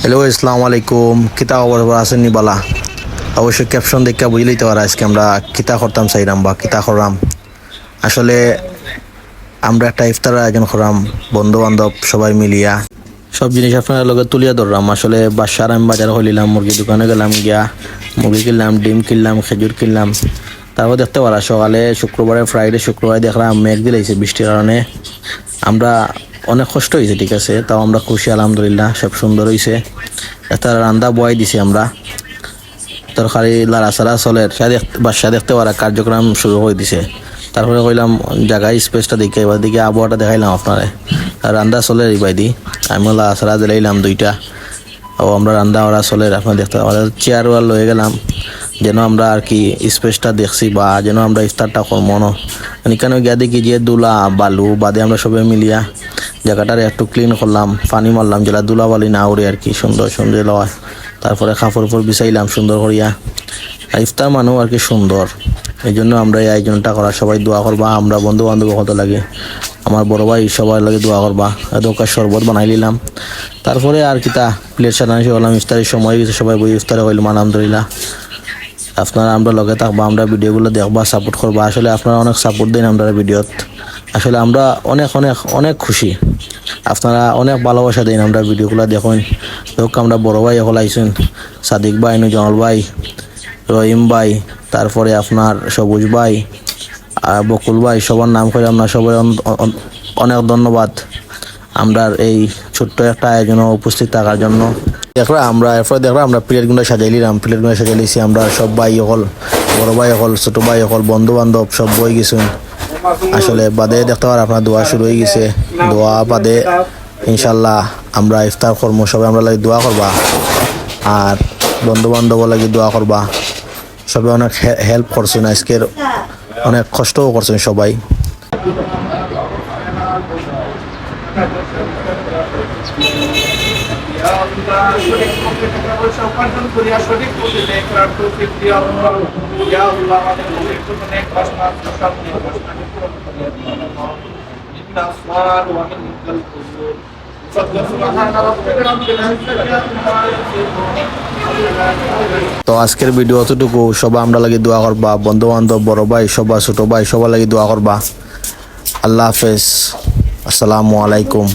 Hello, আসসালামু আলাইকুম। কিতা খবর আছেন নি বালা? অবশ্যই ক্যাপশন দেখে বুঝলেই তো আর আজকে আমরা কিতা করতাম চাইলাম বা কিতা করলাম। আসলে আমরা একটা ইফতার আয়োজন করলাম, বন্ধু বান্ধব সবাই মিলিয়া সব জিনিস আপনার লগে তুলিয়া ধরলাম। আসলে বাসার আমি বাজার হইলাম, মুরগি দোকানে গেলাম, গিয়া মুরগি কিনলাম, ডিম কিনলাম, খেজুর কিনলাম। তারপর দেখতে পারা সকালে শুক্রবারে শুক্রবারে দেখলাম মেঘ দিলাইছে বৃষ্টির কারণে। আমরা অনেক কষ্ট হয়েছে, ঠিক আছে, তাও আমরা খুশি আলহামদুলিল্লাহ, সব সুন্দর হয়েছে। একটা রান্দা বয় দিছি আমরা, তরকারি লাড়াছাড়া চলের বাসা দেখতে পারা কার্যক্রম শুরু করে দিছে। তারপরে কইলাম জায়গায় স্পেসটা দেখে এবার দিকে আবহাওয়াটা দেখাইলাম আপনারে। রান্দা চলের এই বাইদি আমি লাড়াছাড়া দিলাইলাম দুইটা, ও আমরা রান্দা ওরা চলের আপনার দেখতে আমাদের চেয়ার ওয়ার লয়ে গেলাম, যেন আমরা আর কি স্পেসটা দেখছি বা যেন আমরা ইফতারটা মনো এখানে গিয়া দেখি যে দুলা বালু বাদে আমরা সবাই মিলিয়া জায়গাটার একটু ক্লিন করলাম, পানি মারলাম যেটা দুলা বালি না উড়ে আর কি সুন্দর সুন্দর লয়। তারপরে কাপড় উপর বিছাইলাম সুন্দর করিয়া। ইফতার মানেও আর কি সুন্দর, এই জন্য আমরা এই আয়োজনটা করা। সবাই দোয়া করবা, আমরা বন্ধু বান্ধব কত লাগে, আমার বড় ভাই সবাই লাগে দোয়া করবা। দোকার শরবত বানাই নিলাম, তারপরে আর কি তা প্লেট সাজানো হলাম। ইফতারের সময় গেছে, সবাই বই ইফতারে হইলাম আলহামদুলিল্লাহ। আপনারা আমরা লগে থাকবা, আমরা ভিডিওগুলো দেখবা, সাপোর্ট করবা। আসলে আপনারা অনেক সাপোর্ট দিন আমরা ভিডিওত, আসলে আমরা অনেক অনেক অনেক খুশি। আপনারা অনেক ভালোবাসা দিন আমরা ভিডিওগুলো দেখুন। হোক আমরা বড় ভাই এখন আইসুন, সাদিক ভাই, নুজমাল ভাই, রহিম ভাই, তারপরে আপনার সবুজ ভাই আর বকুল ভাই, সবার নাম করে আমরা সবাই অনেক ধন্যবাদ আমরা এই ছোট্ট একটা আয়োজনে উপস্থিত থাকার জন্য। এরপরে আমরা প্লেটগুলো সাজাইলাম, প্লেটগুলো সাজাইছি আমরা সব ভাই হল, বড় ভাই হল, ছোট ভাই হল, বন্ধু বান্ধব সব বই গেছুন। আসলে বাদে দেখতে পার আপনার দোয়া শুরু হয়ে গেছে। দোয়া বাদে ইনশাল্লাহ আমরা ইফতার করবো, সবাই আমরা লাগে দোয়া করবা আর বন্ধু বান্ধব লাগে দোয়া করবা। সবাই অনেক হেল্প করছেন, আজকের অনেক কষ্টও করছেন সবাই। তো আজকের ভিডিও অতটুকু, সবাই আমরা লাগে দোয়া করবা, বন্ধু বান্ধব, বড় ভাই সবাই, ছোট ভাই সবাই লাগে দোয়া করবা। আল্লাহ হাফেজ, আসসালামু আলাইকুম।